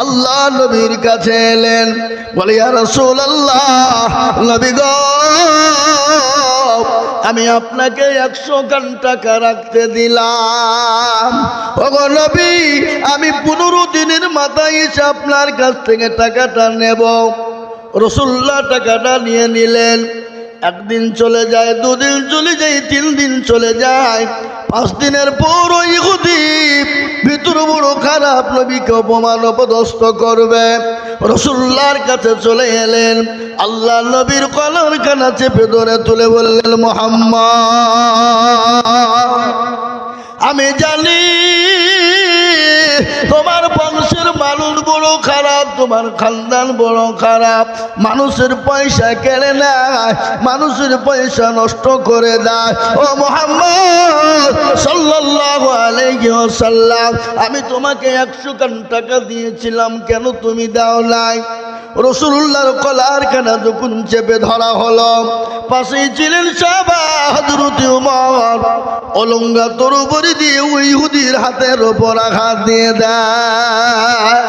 আল্লাহ নবীর কাছে এলেন, বলে ইয়া রাসূলুল্লাহ, নবী গো, আমি আপনাকে 100 খান টাকা রাখতে দিলাম। ওগো নবী, আমি 15 দিনের মাথায় এসে আপনার কাছ থেকে টাকাটা নেব। রাসূলুল্লাহ টাকাটা নিয়ে নিলেন। একদিন চলে যায়, 2 দিন চলে যায়, 3 দিন চলে যায়, 5 দিনের পর ওই ইহুদি ভিতর বড় খারাপ, নবীকে অপমান অপদস্থ করবে। রাসূলুল্লাহর কাছে চলে এলেন, আল্লাহ নবীর কলার কানা চেপে ধরে তুলে বললেন, মুহাম্মদ, আমি জানি তোমার বংশের মানুষ বড় খারাপ, তোমার খানদান বড় খারাপ, মানুষের পয়সা কেড়ে নেয়, মানুষের পয়সা নষ্ট করে দেয়। ও মুহাম্মদ সাল্লাল্লাহু আলাইহি ওয়াসাল্লাম, আমি তোমাকে 100 খান টাকা দিয়েছিলাম, কেন তুমি দাও নাই? রাসূলুল্লাহর কলার কানা যখন চেপে ধরা হলো, পাশেই ছিলেন সাহাবা হযরত ওমর, অলঙ্গা তরবারি দিয়ে ওই ইহুদির হাতের উপর আঘাত দিয়ে দেয়।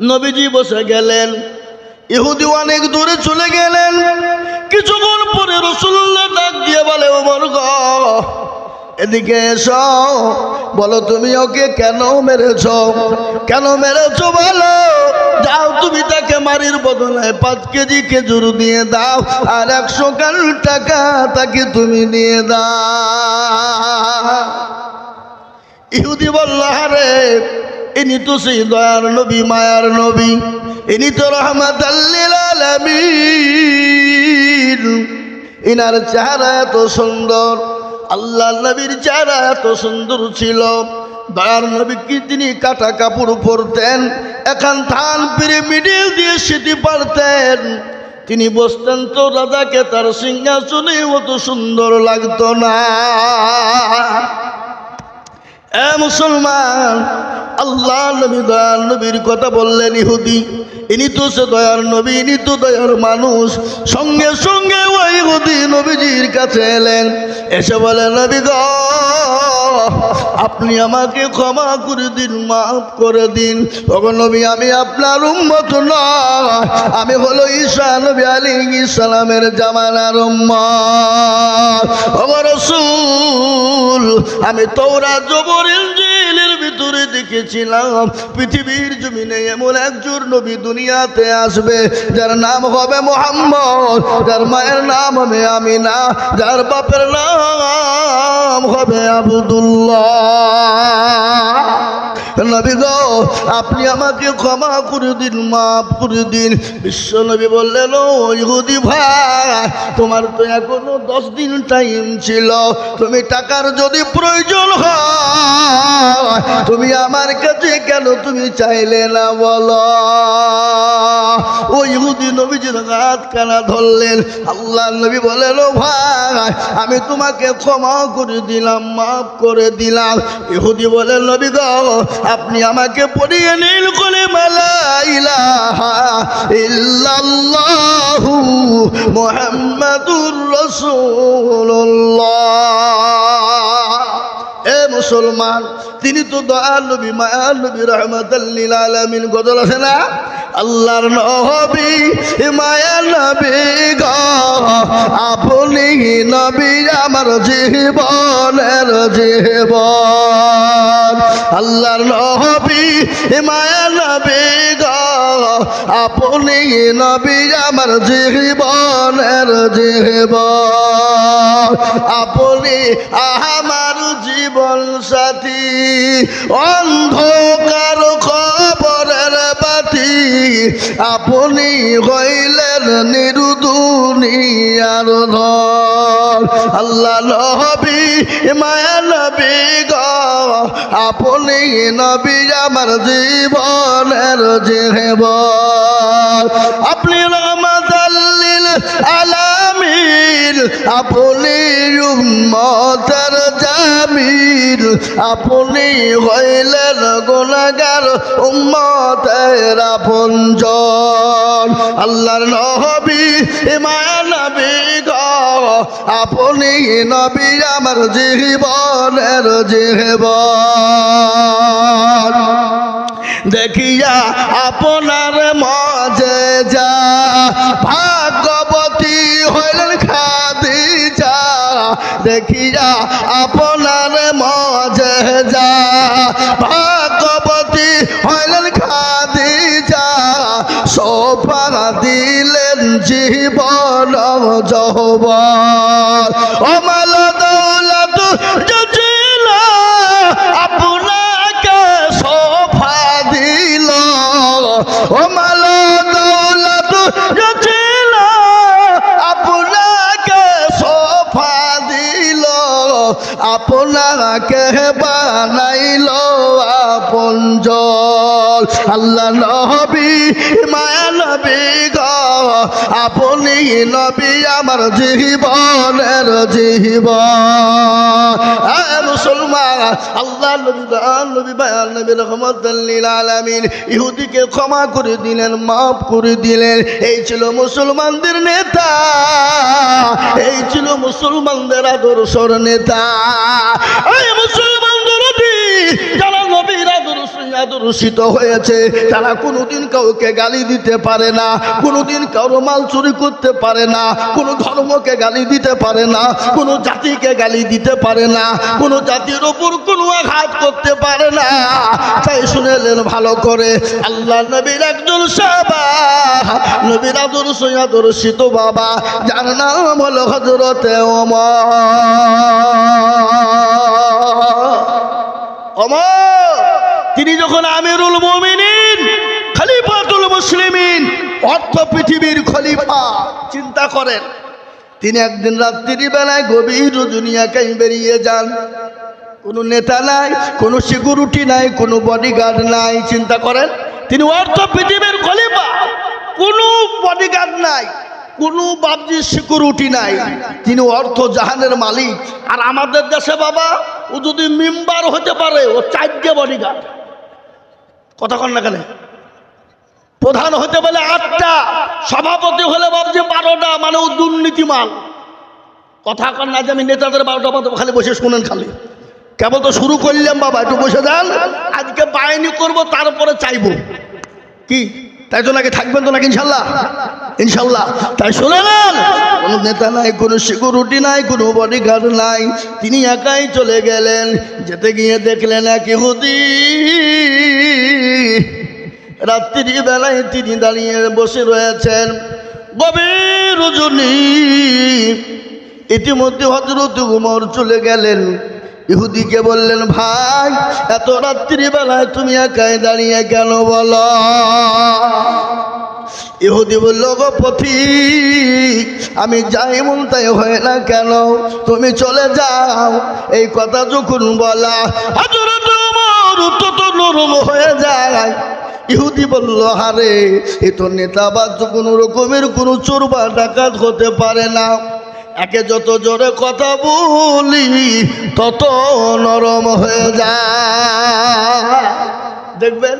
নবীজি বসে গেলেন, ইহুদি অনেক দূরে চলে গেলেন। কিছুক্ষণ পরে রাসূলুল্লাহ ডাক দিয়ে বলে, ওমর গো, এদিকে এসো, বলো তুমি ওকে কেন মেরেছো? কেন মেরেছো বলো। যাও, তুমি তাকে মারির বদলে 5 কেজি খেজুর দিয়ে দাও, আর 100 খান টাকা তাকে তুমি দিয়ে দাও। ইহুদি বলল, আরে ইনি তো সেই দয়ার নবী, মায়ার নবী, ইনি তো রাহমাতাল লিল আলামিন, ইনার চেহারা এত সুন্দর, আল্লাহ নবীর চেহারা এত সুন্দর ছিল। দয়ার নবী কি তিনি কাটা কাপড় পরতেন, এখন থান পিড়ে মিডিল দিয়ে সেটি পারতেন, তিনি বসতেন তো রাজাকে তার সিংহাসনে অত সুন্দর লাগতো না। এ মুসলমান, আল্লাহ নবী দয়ার নবীর কথা বললেন, ইহুদি ইনি তো সে দয়ার নবী, ইনি তো দয়ার মানুষ। সঙ্গে সঙ্গে ওই ইহুদি নবীজির কাছে এলেন, এসে বলে, নবী গো, আপনি আমাকে ক্ষমা করে দিন, মাফ করে দিন। ওগো নবী, আমি আপনার উম্মত নয়, আমি হলো ঈসা নবী আলাইহিস সালামের জামানার উম্মত। ওগো রাসূল, আমি তাওরাত জবর ইনজিলের ভিতরে দেখেছিলাম, পৃথিবীর জমিনে এমন একজন নবী দুনিয়াতে আসবে, যার নাম হবে মুহাম্মদ, যার মায়ের নাম হবে আমিনা, যার বাপের নাম হবে আব্দুল্লাহ। নবী গো, আপনি আমাকে ক্ষমা করে দিন, মাফ করে দিন। বিশ্ব নবী বললেন, ও ইহুদি ভাই, তোমার তো এখনো 10 দিন টাইম ছিল, তুমি টাকার যদি প্রয়োজন হয় তুমি আমার কাছে কেন তুমি চাইলে না বলো? ও ইহুদি নবীজির হাত কানা ধরলেন। আল্লাহ নবী বলেন, ও ভাই, আমি তোমাকে ক্ষমা করে দিলাম, মাফ করে দিলাম। ইহুদি বলেন, নবী গো, আপনি আমাকে পড়িয়ে নিন কালিমা লা ইলাহা ইল্লাল্লাহু মুহাম্মাদুর রাসূলুল্লাহ। এ মুসলমান, তিনি তো দয়াল নবী, মায়ার নবী, রাহমাতাল লিল আলামিন। গজল আছে না, আল্লাহর নবী মায়ার নবী গো, আপনি নবী আমার জীবনের জীবন। আল্লাহর নবী মায়ার নবী গো, আপনি নবী আমার জীবনের জীবন। আপনি আমার জীবন সাথী, অন্ধকার কবরের বাতি, আপনি হইলেন নিরুদুনিয়ার ধন। আল্লাহ নবী মায়া নবী গো, আপনি নবী আমার জীবনের জীবন। আপনি রাহমাতাল লিল আলামিন, আপনি উম্মতের জামিল, আপনি হইলেন গুনাহগার উম্মতের আপনজন। আল্লাহর নবী মায়া নবী গো, আপনি নবী আমার জীবনের জীবন। দেখিয়া আপনার মজেজা ভাগ্যবতী হইলেন খাদিজা দেখিয়া আপনার মজেজা ভাগ্যবতী হইলেন খাদিজা সোফা দিলেন জীবন যৌবন ও মাল দৌলত ছিল আপনাকে সোফা দিল ও মাল দৌলত ছিল আপনাকে সোফা দিল আপনাকে বানাইল আপনজন আল্লাহ নবী মায়া নবী গো আপনি নবী আমার জীবনের জীবন মুসলমান আল্লাহ নবী নবী বায়ান নবী রহমতুল লিল আলামিন ইহুদিকে ক্ষমা করে দিলেন মাফ করে দিলেন এই ছিল মুসলমানদের নেতা এই ছিল মুসলমানদের আদর্শর নেতা এই মুসলমানদের যারা নবীর আদর্শিত হয়েছে তারা কোনোদিন কাউকে গালি দিতে পারে না কোনোদিন কারো মাল চুরি করতে পারে না কোনো ধর্মকে গালি দিতে পারে না কোনো জাতিকে গালি দিতে পারে না কোনো জাতির ওপর কোনো আঘাত করতে পারে না তাই শুনেলেন ভালো করে আল্লাহ নবীর একজন সাহাবা নবীর আদর্শিত বাবা যার নাম হলো হযরতে ওমর তিনি যখন আমিরুল মুমিনিন খলিফাতুল মুসলিমিন অর্থ পৃথিবীর খলিফা চিন্তা করেন তিনি একদিন রাত্রি বেলায় গভীর দুনিয়ায় বেরিয়ে যান কোনো নেতা নাই কোনো সিকিউরিটি নাই কোনো বডিগার্ড নাই চিন্তা করেন তিনি অর্থ পৃথিবীর খলিফা কোনো বডিগার্ড নাই কোনো বাবজি সিকিউরিটি নাই তিনি অর্থ জাহানের মালিক আর আমাদের দেশে বাবা ও যদি মেম্বার হতে পারে ও 4টে বডিগার্ড কথা কন না কেন প্রধান হতে বলে 8টা সভাপতি হলে বাবজি 12টা মানে ও দুর্নীতিমান কথা কন না যে আমি নেতাদের 12টা মতো খালি বসে শুনেন খালি কেবল তো শুরু করলাম বাবা একটু বসে যান আজকে বাহিনী করব তারপরে চাইবো কি তাই তো নাকি থাকবেন তো নাকি ইনশাল্লাহ ইনশাল্লাহ তাই শুনেলেন কোনো নেতা নাই কোনো সিকিউরিটি নাই কোনো বডিগার্ড নাই তিনি একাই চলে গেলেন যেতে গিয়ে দেখলেন এক ইহুদি রাত্রি বেলায় তিনি দাঁড়িয়ে বসে রয়েছেন গভীর রজনী ইতিমধ্যে হযরত ওমর চলে গেলেন ইহুদিকে বললেন ভাই এত রাত্রি বেলায় তুমি একাই দাঁড়িয়ে কেন বলো ইহুদি বলল গো পথিক আমি যাই মন তাই হয় না কেন তুমি চলে যাও এই কথা যখন বলা হযরত ওমর তত নরম হয়ে যায় ইহুদি বলল আরে এ তো নেতা বা কোনো রকমের কোনো চোর বা ডাকাত হতে পারে না একে যত জোরে কথা বলি তত নরম হয়ে যায় দেখবেন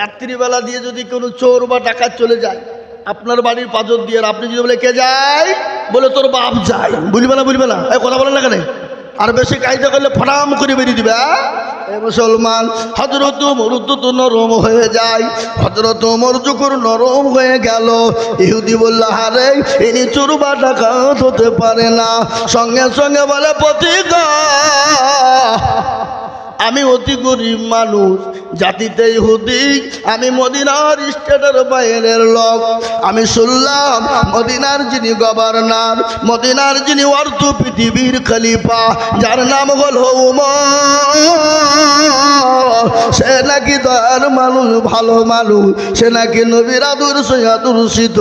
রাত্রিবেলা দিয়ে যদি কোনো চোর বা ডাকাত চলে যায় আপনার বাড়ির পাজর দিয়ে আপনি যদি বলে কে যায় বলে তোর বাপ যায় বুঝবে না এই কথা বলেন না কেন আর বেশি কায়দা করলে ফটাম করে বেরিয়ে দিবে মুসলমান হযরত ওমর তো নরম হয়ে যায় হযরত ওমর যখন নরম হয়ে গেল ইহুদি বলল আরে ইনি চোর বা ডাকাত হতে পারে না সঙ্গে সঙ্গে বলে পথিক আমি অতি গরিব মানুষ জাতিতে ইহুদি আমি মদিনার স্টেটের বাইরের লোক আমি শুনলাম মদিনার যিনি গভর্নর মদিনার যিনি অর্থ পৃথিবীর খলিফা যার নাম হলো ওমর সে নাকি দয়ার মানুষ ভালো মানুষ সে নাকি নবীর আদর্শিত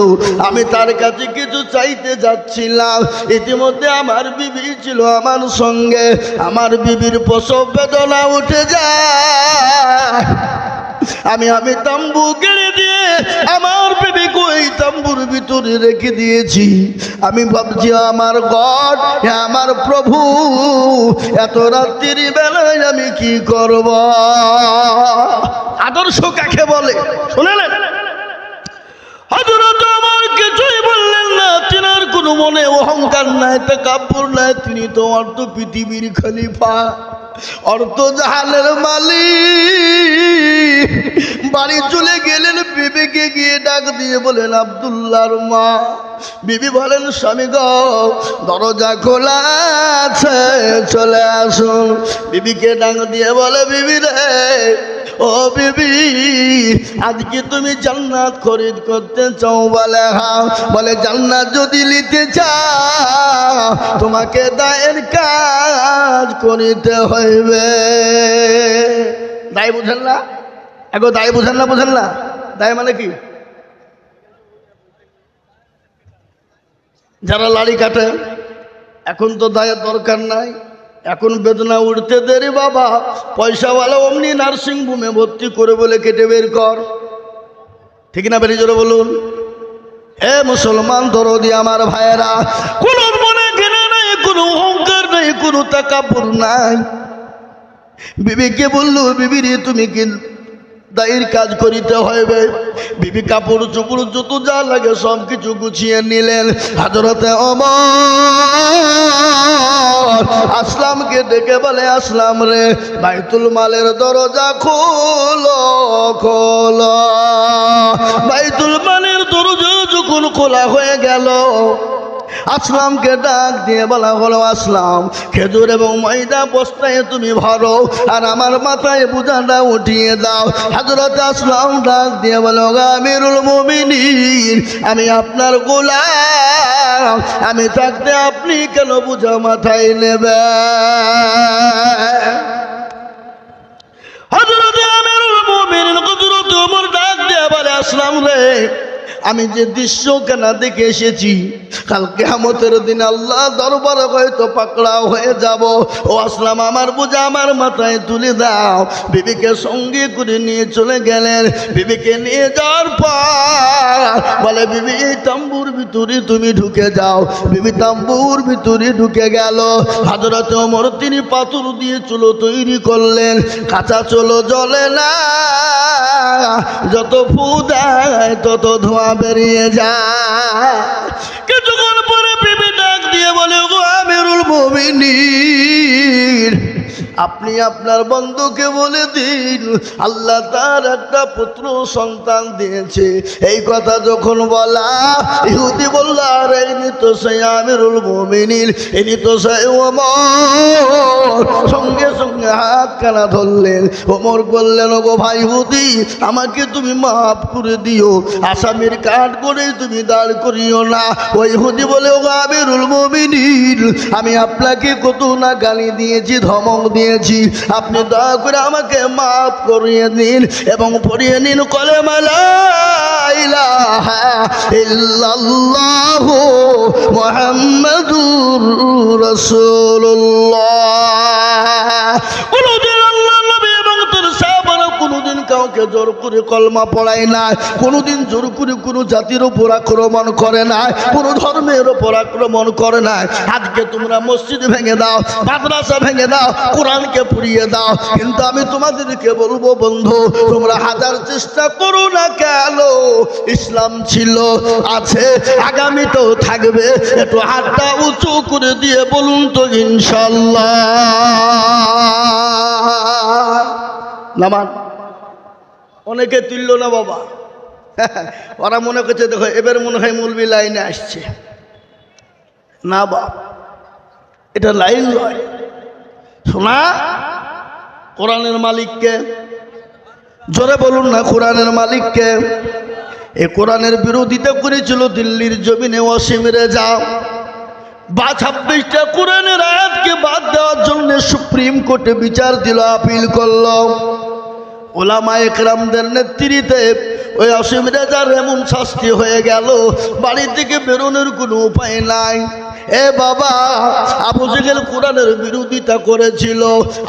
আমি তার কাছে কিছু চাইতে যাচ্ছিলাম ইতিমধ্যে আমার বিবি ছিল আমার সঙ্গে আমার বিবির প্রসব বেদনা উঠে যায় আমি তাম্বু কেড়ে দিয়ে আমার বিবিকে ওই তাম্বুর ভিতরে রেখে দিয়েছি আমি ভাবছি আমার গড আমার প্রভু এত রাত্রির বেলায় আমি কি করব আদর্শ কাকে বলে শুনলেন হযরত ওমর কিছুই বললেন না তিনার কোনো মনে অহংকার নাই তাকাব্বুর নাই তিনি তো অর্ধ পৃথিবীর খলিফা অর্থ জাহানের মালিক বাড়ি চলে গেলেন বিবিকে গিয়ে ডাক দিয়ে বলেন আব্দুল্লাহর মা। বিবি বলেন স্বামী গো দরজা খোলা আছে চলে আসুন। বিবিকে ডাক দিয়ে বলে বিবি রে ও বিবি আজকে তুমি জান্নাত খরিদ করতে চাও? বলে হ্যাঁ। বলে জান্নাত যদি নিতে চাও তোমাকে দায়ের কাজ করিতে হইবে। দায় বুঝেন না? এগো দায় বুঝেন না? বুঝেন না দায় মানে কি? যারা লাড়ি কাটে এখন তো দায়ের দরকার নাই, এখন বেদনা উঠতে দেরি বাবা, পয়সাওয়ালা অমনি নার্সিং হোমে ভর্তি করে বলে কেটে বের কর। ঠিক না? বেরিয়ে জোরে বলুন। হে মুসলমান দরদি আমার ভাইয়েরা, কোনো মনে ঘৃণা নাই, কোনো অহংকার নাই, কোনো তাকাব্বুর নাই। বিবিকে বললো বিবি রে তুমি কি দায়ের কাজ করিতে হইবে। বিবি কাপড় চোপড় যত যা লাগে সব কিছু গুছিয়ে নিলেন। হযরতে ওমর আসলামকে ডেকে বলে আসলাম রে বাইতুল মালের দরজা খোলো খোলো। বাইতুল মালের দরজা যখন খোলা হয়ে গেল আসলামকে ডাক দিয়ে বলা হলো আসলাম খেজুর এবং ময়দা বস্তায় তুমি ভরো আর আমার মাথায় বোঝাটা উঠিয়ে দাও। হযরত আসলাম ডাক দিয়ে বলো আমিরুল মুমিনিন আমি আপনার গোলাম, আমি থাকতে আপনি কেন বোঝা মাথায় নেবেন? হযরত আমিরুল মুমিনিন হযরত ওমর ডাক দিয়ে বলে আসলাম রে আমি যে দৃশ্য কেন দেখে এসেছি কাল কিয়ামতের দিন আল্লাহ দরবারে হয়তো পাকড়াও হয়ে যাব। ও আসলাম আমার বোঝা আমার মাথায় তুলে দাও। বিবিকে সঙ্গে করে নিয়ে চলে গেলেন। বিবিকে নিয়ে যাওয়ার পর বলে বিবি এই তাম্বুর ভিতরে তুমি ঢুকে যাও। বিবি তাম্বুর ভিতরে ঢুকে গেল। হযরত ওমর তিনি পাথর দিয়ে চুলো তৈরি করলেন। কাঁচা চুলো জ্বলে না, যত ফু দেয় তত ধোঁয়া বেরিয়ে যায়। কিছুক্ষণ পরে বিবি ডাক দিয়ে বলে গো আমিরুল মুমিনিন আপনি আপনার বন্ধুকে বলে দিন আল্লাহ তার একটা পুত্র সন্তান দিয়েছে। এই কথা যখন বলা ইহুদি বলল আর ইনি তো সেই আমিরুল মুমিনিন, ইনি তো সেই ওমর। সঙ্গে সঙ্গে হাত কানা ধরলেন। ওমর বললেন গো ভাই ইহুদি আমাকে তুমি মাফ করে দিও, আসামির কাঠ করে তুমি দাঁড় করিও না। ওই ইহুদি বলে ও আমিরুল মুমিনিন আমি আপনাকে কত না গালি দিয়েছি, ধমক দিয়েছি, আপনি দয়া করে আমাকে মাফ করিয়ে দিন এবং পড়িয়ে নিন কলেমা লা ইলাহা ইল্লাল্লাহু মুহাম্মাদুর রাসূলুল্লাহ। কোনদিন আল্লাহ নবী এবং তার সাহাবারা কোনদিন কাউকে জোর করে কলমা পড়ায় না, কোনদিন জোর করে কোনো জাতির উপর আক্রমণ করে না, কোনো ধর্মের উপর আক্রমণ করে না। আজকে তোমরা মসজিদ ভেঙে দাও, মাদ্রাসা ভেঙে দাও, কোরআনকে পুড়িয়ে দাও, কিন্তু আমি তোমাদেরকে বলবো বন্ধু তোমরা হাজার চেষ্টা করো না কেন ইসলাম ছিল, আছে, আগামীতেও থাকবে। একটু হাতটা উঁচু করে দিয়ে বলুন তো ইনশাল্লাহ। নামান অনেকে তুলল না বাবা, ওরা মনে করছে দেখো এবার মনে হয় মৌলবি লাইনে আসছে। না বাপ, এটা লাইন নয়। শোনা কোরআনের মালিককে, জোরে বলুন না কোরআনের মালিককে। এই কোরআনের বিরোধিতা করেছিল দিল্লির জমিনে ওয়াসিম রেজা। 26টা কোরআনের আয়াতকে বাদ দেওয়ার জন্য সুপ্রিম কোর্টে বিচার দিল, আপিল করল। ওলামায়ে কেরামদের নেতৃত্বে ওই ওয়াসিম রেজার এমন শাস্তি হয়ে গেল বাড়ি থেকে বেরোনোর কোনো উপায় নাই। এ বাবা আবু জেহেল কোরআনের বিরোধিতা করেছিল,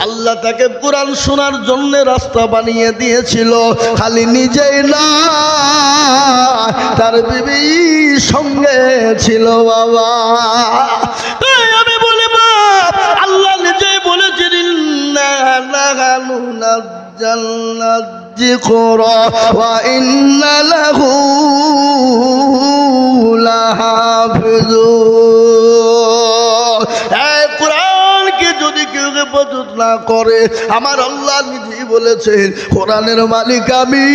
আল্লাহ তাকে কোরআন শোনার জন্য রাস্তা বানিয়ে দিয়েছিল। খালি নিজেই না তার বিবি সঙ্গে ছিল বাবা। তাই আমি বলি বাপ আল্লাহ নিজেই বলেছেন ইন্না লাহু নাযালনা যিকরা ওয়া ইন্না লাহু লাহাফিজুন। হেফাজত না করে, আমার আল্লাহ নিজেই বলেছেন কোরআনের মালিক আমি,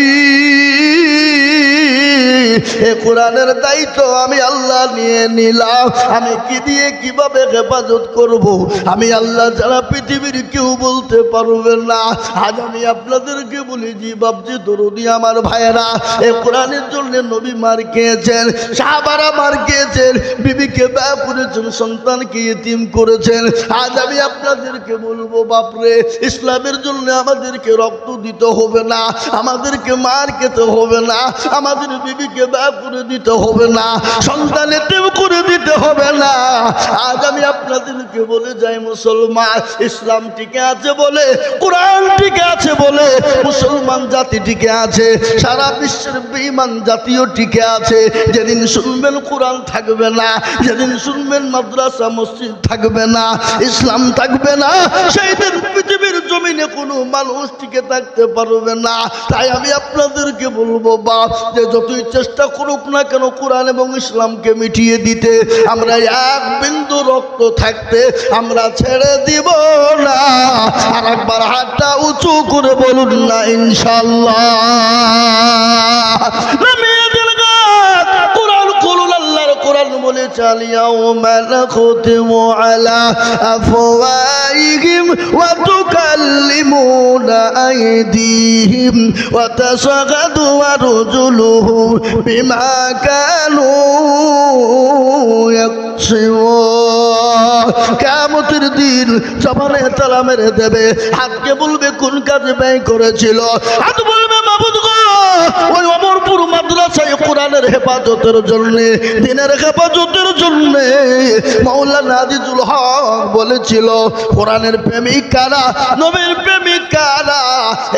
এই কোরআনের দায়িত্ব আমি আল্লাহ নিয়ে নিলাম। আমি কি দিয়ে কিভাবে হেফাজত করব, আমি আল্লাহ যারা পৃথিবীর কেউ বলতে পারবে না। আজ আমি আপনাদেরকে বলি, জি বাবজি দরুদি আমার ভাইয়েরা, এই কোরআনের জন্য নবী মার খেয়েছেন, সাহাবারা মার খেয়েছেন, বিবিকে ব্যয় করেছেন, সন্তানকে ইতিম করেছেন। আজ আমি আপনাদেরকে বলবো, বাপরে ইসলামের জন্য আমাদেরকে রক্ত দিতে হবে না, আমাদেরকে মার খেতে হবে না, আমাদের বিবিকে ব্যয় করে দিতে হবে না, সন্তান ইতিম করে দিতে হবে না। আজ আমি আপনাদেরকে বলে যাই, মুসলমান ইসলাম টিকে আছে বলে, কোরআন টিকে আছে বলে মুসলমান জাতি টিকে আছে, সারা বিশ্বের বেঈমান জাতিও টিকে আছে। যেদিন শুনবেন কোরআন থাকবে না, যেদিন শুনবেন মাদ্রাসা মসজিদ থাকবে না, ইসলাম থাকবে না, সেই দিন পৃথিবীর জমিনে কোনো মানুষ টিকে থাকতে পারবে না। তাই আমি আপনাদেরকে বলবো, বাপ যে যতই চেষ্টা করুক না কেন কোরআন এবং ইসলামকে মিটিয়ে দিতে, আমরা এক বিন্দু রক্ত থাকতে আমরা ছেড়ে দিব না। আর একবার হাতটা উঁচু করে বলুন না ইনশাআল্লাহ। কোরআন করুন, আল্লাহর কোরআন বলে চালিয়া ও মালাকুতিমু আলা আফওয়াহিহিম ওয়া তুকাল্লিমুনা আইদিহিম ওয়া তাশহাদু আরজুলুহুম বিমা কানু ইয়াকসিবুন। কিয়ামতের দিন জবানে তালা মেরে দেবে, হাতকে বলবে কোন কাজে ব্যয় করেছিল, হাত বলবে মাবুদ গো ওই অমরপুর মাদ্রাসায় কোরআনের হেফাজতের জন্য, দিনের হেফাজতের জন্য মাওলানা আজিজুল হক বলেছিল কোরআনের প্রেমিক কারা, নবীর প্রেমিক কারা,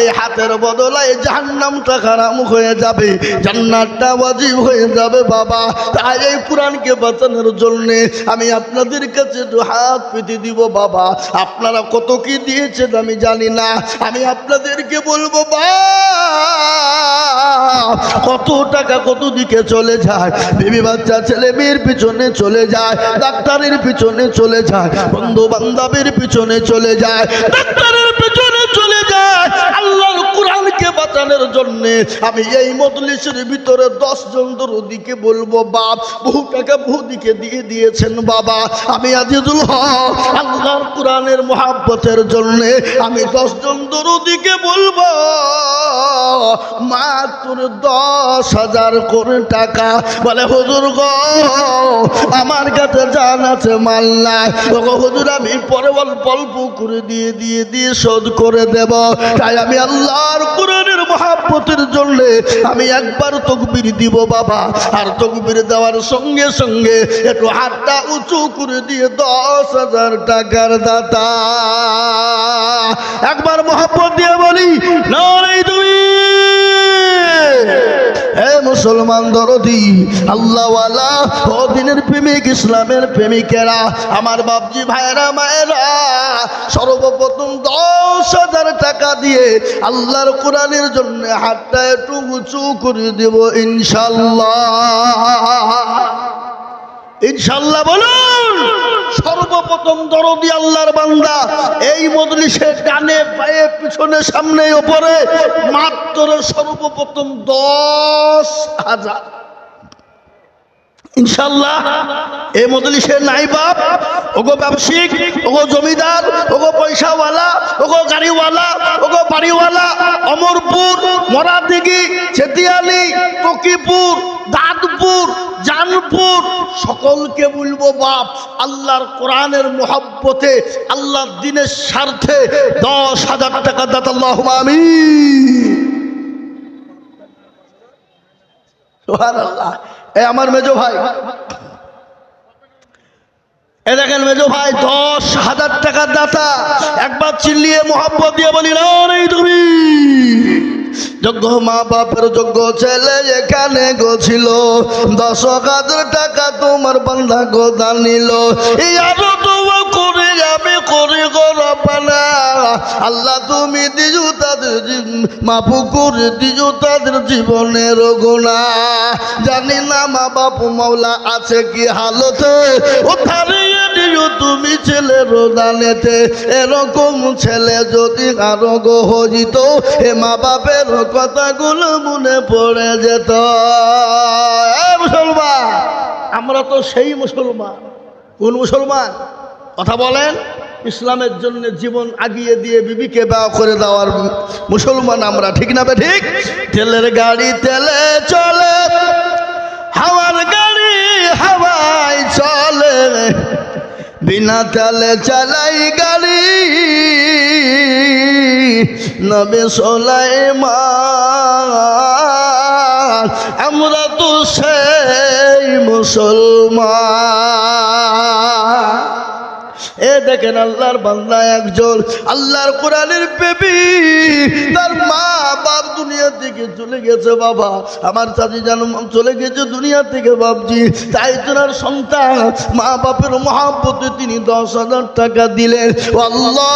এই হাতের বদলায় জাহান্নামটা হারাম হয়ে যাবে, জান্নাতটা ওয়াজিব হয়ে যাবে বাবা। তাই এই কোরআনকে বাঁচানোর জন্য আমি আপনাদের কাছে দু হাত পেতে দিব বাবা। আপনারা কত কি দিয়েছেন আমি জানি না, আমি আপনাদেরকে বলবো বা কত টাকা কত দিকে চলে যায়, বিবি বাচ্চা ছেলে মেয়ের পিছনে চলে যায়, ডাক্তারের পিছনে চলে যায়, বন্ধু বান্ধবের পিছনে চলে যায়, ডাক্তারের পিছনে চলে যায়। আল্লাহর কোরআনকে বাঁচানোর জন্য আমি এই মজলিসের ভিতরে 10 জন দরদিকে বলবো, বাপ বহু টাকা বহু দিকে দিয়ে দিয়েছেন বাবা, আমি আজিজুল হক আল্লাহর কোরআনের মহব্বতের জন্য আমি 10 জন দরদিকে বলবো, মাত্র 10,000 করে টাকা। বলে হুজুর গো আমার কাছে জান আছে মাল নাই, হুজুর আমি পরে অল্প অল্প করে দিয়ে দিয়ে দিয়ে শোধ করে দেব। তাই আমি আল্লাহর কোরআনের মহব্বতের জন্য আমি একবার তাকবীর দিব বাবা, আর তাকবীর দেওয়ার সঙ্গে সঙ্গে একটু হাতটা উঁচু করে দিয়ে 10,000 টাকার দাতা একবার মহব্বত দিয়ে বলি নারে তুমি। হে মুসলমান দরদি আল্লাহওয়ালা ও দিনের প্রেমিক ইসলামের প্রেমিকেরা, আমার বাপজি ভাইরা মায়েরা, সর্বপ্রথম 10,000 টাকা দিয়ে আল্লাহর কোরআনের জন্য হাতটা একটু উঁচু করে দেব ইনশাআল্লাহ। ইনশাআল্লাহ বলুন। সর্বপ্রথম দরদি আল্লাহর বান্দা এই মজলিসে ডানে পায়ে পিছনে সামনে উপরে মাত্র সর্বপ্রথম 10,000 ইনশাআল্লাহ। এই মজলিসে নাই বাপ, ওগো ব্যবসায়িক, ওগো জমিদার, ওগো পয়সাওয়ালা, ওগো গাড়িওয়ালা, ওগো বাড়িওয়ালা, অমরপুর, মরাদিঘি, চেতিয়ালি, তকিপুর, দাঁতপুর, জানপুর, সকলকে বলবো বাপ আল্লাহর কোরআনের মহব্বতে আল্লাহর দ্বীনের স্বার্থে 10,000 টাকা দাতা আল্লাহুম্মা আমিন। সুবহানাল্লাহ। এই আমার মেজো ভাই, এ দেখেন মেজো ভাই 10,000 টাকার দাতা, একবার চিল্লিয়ে মহব্বত দিয়ে বলি নারে তুমি। যোগ্য মা বাপের যোগ্য ছেলে এখানে গছিল, 10,000 টাকা তোমার বান্দা গো দান নিল। এই আরো তো করে আমি করি গো রব্বানা। আল্লাহ তুমি দিও তাদের মাফ করে দিও তাদের জীবনের গুনাহ। জানি না মা বাপ মওলা আছে কি হালতে, ও থারিয়ে দিও তুমি ছেলের রোদানেতে। এরকম ছেলে যদি কারো গো হইত, এ মা বাপের কথাগুলো মনে পড়ে যেত। মুসলমান, আমরা তো সেই মুসলমান। কোন মুসলমান? কথা বলেন। ইসলামের জন্য জীবন আগিয়ে দিয়ে বিবিকে বিয়ে করে দেওয়ার মুসলমান আমরা, ঠিক না ঠিক? তেলের গাড়ি তেলে চলে, হাওয়ার গাড়ি হাওয়ায় চলে, বিনা তেলে চালাই গাড়ি নবী সুলাইমান। আমরা তো সেই মুসলমান। এ দেখেন আল্লাহর বান্দা একজন, আল্লাহর কোরআনের বেবি, তার মা বাপ দুনিয়া থেকে চলে গেছে। বাবা আমার চাচি জানো চলে গেছে দুনিয়া থেকে বাপজি। তাই তোর সন্তান মা বাপের মহব্বতে তিনি 10,000 টাকা দিলেন। আল্লাহ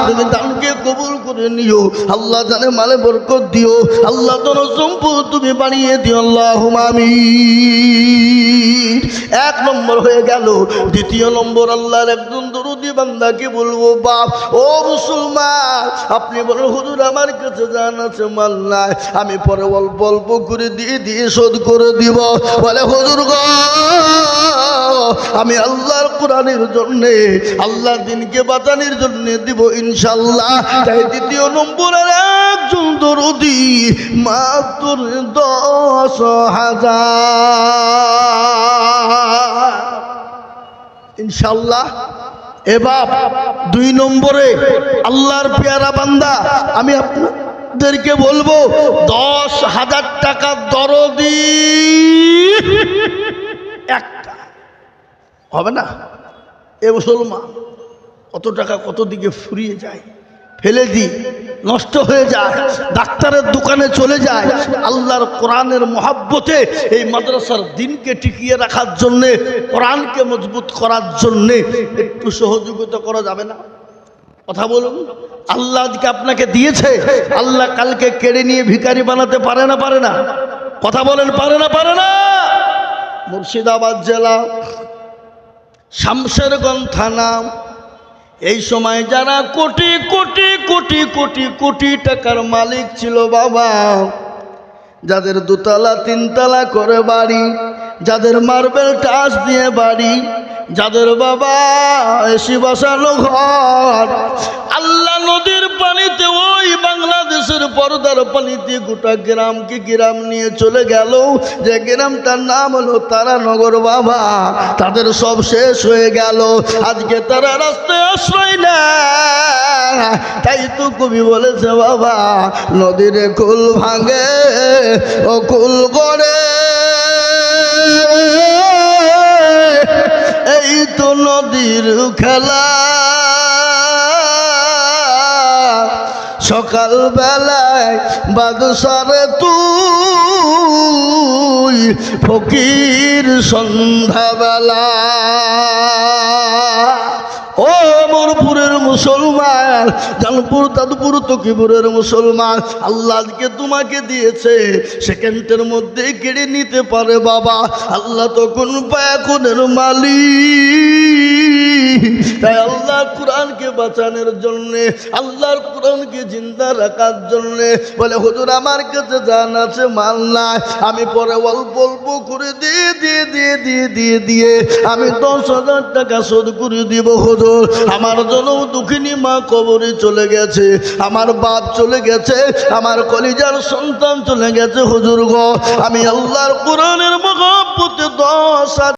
তুমি দানকে কবুল করে নিও, আল্লাহ জানে মালে বরকত দিও, আল্লাহ তোর সম্পদ তুমি বানিয়ে দিও, আল্লাহুম্মা আমিন। এক নম্বর হয়ে গেল। দ্বিতীয় নম্বর, আল্লাহর একজন দরুদি বান্দাকে বলবো, বাপ ও মুসলমান, আপনি বলেন হুজুর আমার কাছে জান আছে মাল নাই, আমি পরে অল্প অল্প করে দিয়ে দিয়ে শোধ করে দিব। বলে হুজুর গো, আমি আল্লাহর কোরআনের জন্যে, আল্লাহর দিনকে বাঁচানোর জন্য দিব ইনশাল্লাহ। তাই দ্বিতীয় নম্বরের একজন দরুদি মাত্র 10,000 ইনশাল্লাহ। এবার 2 নম্বরে আল্লাহর পেয়ারা বান্দা, আমি আপনাদেরকে বলবো 10,000 টাকা দরদি একটা হবে না। এ মুসলমান, কত টাকা কত দিকে ফুরিয়ে যায়, ফেলে দিই, নষ্ট হয়ে যায়, ডাক্তারের দোকানে চলে যায়। আল্লাহর কোরআনের মহব্বতে এই মাদ্রাসার দিনকে টিকিয়ে রাখার জন্যে, কোরআনকে মজবুত করার জন্যে একটু সহযোগিতা করা যাবে না? কথা বলুন। আল্লাহ আজকে আপনাকে দিয়েছে, আল্লাহ কালকে কেড়ে নিয়ে ভিখারি বানাতে পারে না? পারে না? কথা বলেন, পারে না? পারে না? মুর্শিদাবাদ জেলা শামশেরগঞ্জ থানা, এই সময় যারা কোটি কোটি কোটি কোটি কোটি টাকার মালিক ছিল বাবা, যাদের 2তলা 3তলা করে বাড়ি, যাদের মার্বেল টাচ দিয়ে বাড়ি, যাদের বাবা এসি বসানো ঘর, আল্লাহ নদীর পানিতে, ওই বাংলাদেশের পর্দার পানিতে গোটা গ্রামকে গ্রাম নিয়ে চলে গেল। যে গ্রামটার নাম হলো তারানগর বাবা, তাদের সব শেষ হয়ে গেল। আজকে তারা রাস্তায় আশ্রয় না। তাই তো কবি বলেছে বাবা, নদীর কুল ভাঙে ও কুল গড়ে, এই তো নদীর খেলা। সকাল বেলায় বাদশারে তুই, ফকির সন্ধ্যাবেলা। ও মোরপুরের মুসলমান, জানপুর দাদুপুর তকিপুরের মুসলমান, আল্লাহ আজকে তোমাকে দিয়েছে, সেকেন্ডের মধ্যে কেড়ে নিতে পারে বাবা। আল্লাহ তখন পায়াকুনের মালিক। তাই আল্লাহ কোরআনকে বাঁচানোর জন্যে, আল্লাহর কোরআনকে জিন্দা রাখার জন্যে বলে, হুজুর আমার কাছে জান আছে মাল নাই, আমি পরে অল্প অল্প করে দিয়ে দিয়ে দিয়ে দিয়ে দিয়ে দিয়ে আমি 10,000 টাকা শোধ করে দিব। হুজুর আমার জন্য দুঃখিনী মা কবরে চলে গেছে, আমার বাপ চলে গেছে, আমার কলিজার সন্তান চলে গেছে। হুজুর গো, আমি আল্লাহর কোরআনের মহব্বতে 10,000